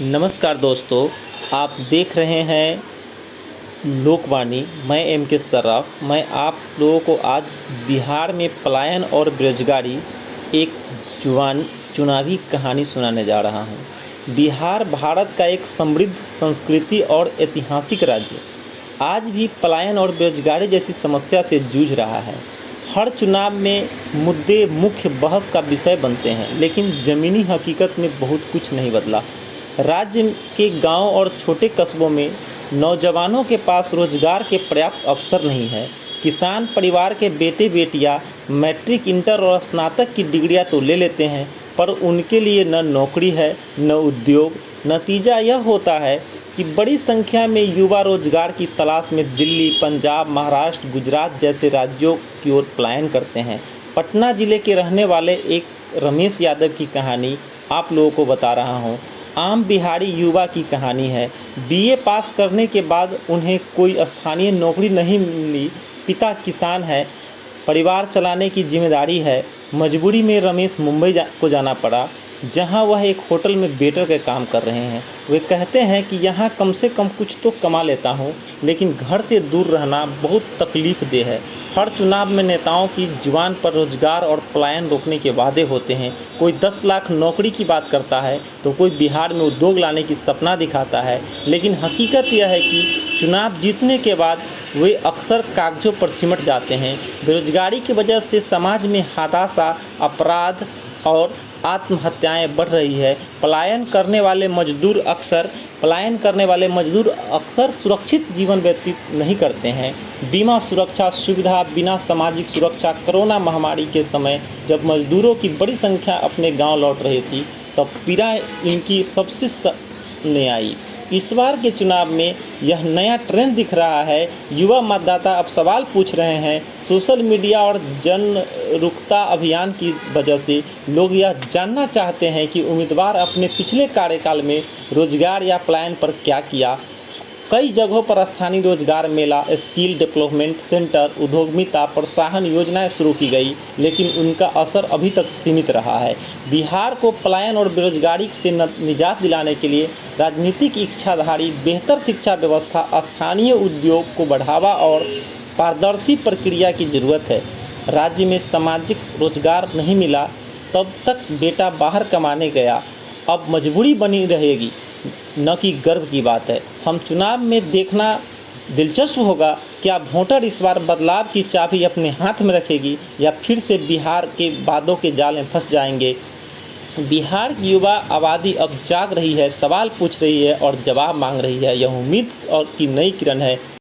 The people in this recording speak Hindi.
नमस्कार दोस्तों, आप देख रहे हैं लोकवाणी। मैं एम के सर्राफ। मैं आप लोगों को आज बिहार में पलायन और बेरोजगारी एक चुनावी कहानी सुनाने जा रहा हूं। बिहार भारत का एक समृद्ध संस्कृति और ऐतिहासिक राज्य आज भी पलायन और बेरोजगारी जैसी समस्या से जूझ रहा है। हर चुनाव में मुद्दे मुख्य बहस का विषय बनते हैं, लेकिन ज़मीनी हकीकत में बहुत कुछ नहीं बदला। राज्य के गांव और छोटे कस्बों में नौजवानों के पास रोजगार के पर्याप्त अवसर नहीं है। किसान परिवार के बेटे बेटियां मैट्रिक, इंटर और स्नातक की डिग्रियां तो ले लेते हैं, पर उनके लिए न नौकरी है न उद्योग। नतीजा यह होता है कि बड़ी संख्या में युवा रोजगार की तलाश में दिल्ली, पंजाब, महाराष्ट्र, गुजरात जैसे राज्यों की ओर पलायन करते हैं। पटना जिले के रहने वाले एक रमेश यादव की कहानी आप लोगों को बता रहा हूं। आम बिहारी युवा की कहानी है। बीए पास करने के बाद उन्हें कोई स्थानीय नौकरी नहीं मिली। पिता किसान है, परिवार चलाने की जिम्मेदारी है। मजबूरी में रमेश मुंबई को जाना पड़ा, जहां वह एक होटल में वेटर का काम कर रहे हैं। वे कहते हैं कि यहाँ कम से कम कुछ तो कमा लेता हूँ, लेकिन घर से दूर रहना बहुत तकलीफदेह है। हर चुनाव में नेताओं की जुबान पर रोजगार और पलायन रोकने के वादे होते हैं। कोई 10 लाख नौकरी की बात करता है तो कोई बिहार में उद्योग लाने की सपना दिखाता है, लेकिन हकीकत यह है कि चुनाव जीतने के बाद वे अक्सर कागजों पर सिमट जाते हैं। बेरोजगारी की वजह से समाज में हताशा, अपराध और आत्महत्याएं बढ़ रही है। पलायन करने वाले मजदूर अक्सर सुरक्षित जीवन व्यतीत नहीं करते हैं। बीमा सुरक्षा सुविधा बिना सामाजिक सुरक्षा। कोरोना महामारी के समय जब मजदूरों की बड़ी संख्या अपने गांव लौट रही थी, तब पीड़ा इनकी सबसे सामने आई। इस बार के चुनाव में यह नया ट्रेंड दिख रहा है। युवा मतदाता अब सवाल पूछ रहे हैं। सोशल मीडिया और जागरूकता अभियान की वजह से लोग यह जानना चाहते हैं कि उम्मीदवार अपने पिछले कार्यकाल में रोजगार या पलायन पर क्या किया। कई जगहों पर स्थानीय रोजगार मेला, स्किल डेवलपमेंट सेंटर, उद्यमिता प्रोत्साहन योजनाएं शुरू की गई, लेकिन उनका असर अभी तक सीमित रहा है। बिहार को पलायन और बेरोजगारी से निजात दिलाने के लिए राजनीतिक इच्छाधारी, बेहतर शिक्षा व्यवस्था, स्थानीय उद्योग को बढ़ावा और पारदर्शी प्रक्रिया की ज़रूरत है। राज्य में सामाजिक रोजगार नहीं मिला तब तक बेटा बाहर कमाने गया, अब मजबूरी बनी रहेगी, न कि गर्व की बात है। हम चुनाव में देखना दिलचस्प होगा कि आप वोटर इस बार बदलाव की चाबी अपने हाथ में रखेगी या फिर से बिहार के वादों के जाल में फंस जाएंगे। बिहार की युवा आबादी अब जाग रही है, सवाल पूछ रही है और जवाब मांग रही है। यह उम्मीद और की नई किरण है।